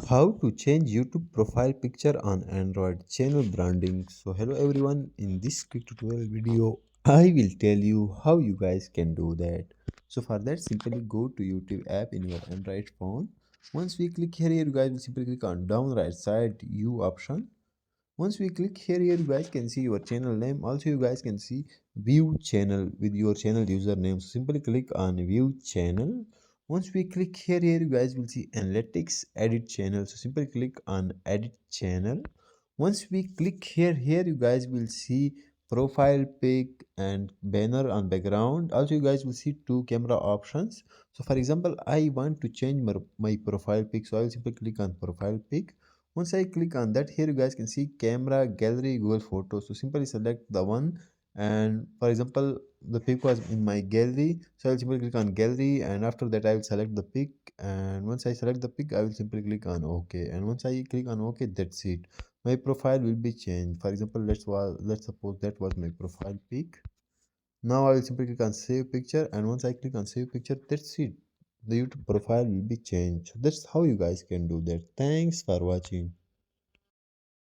How to change YouTube profile picture on Android channel branding. So hello everyone, in this quick tutorial video I will tell you how you guys can do that. So for that, simply go to YouTube app in your Android phone. Once we click here, you guys will simply click on down right side U option. Once we click here, you guys can see your channel name. Also you guys can see view channel with your channel username. So simply click on view channel. Once we click here, you guys will see analytics edit channel. So simply click on edit channel. Once we click here you guys will see profile pic and banner on background. Also you guys will see two camera options. So for example, I want to change my profile pic, so I will simply click on profile pic. Once I click on that, here you guys can see camera, gallery, Google Photos. So simply select the one, and for example, the pic was in my gallery. So I'll simply click on gallery, and after that I will select the pic. And once I select the pic, I will simply click on OK. And once I click on OK, that's it. My profile will be changed. For example, let's suppose that was my profile pic. Now I will simply click on save picture, and once I click on save picture, that's it. The YouTube profile will be changed. So that's how you guys can do that. Thanks for watching.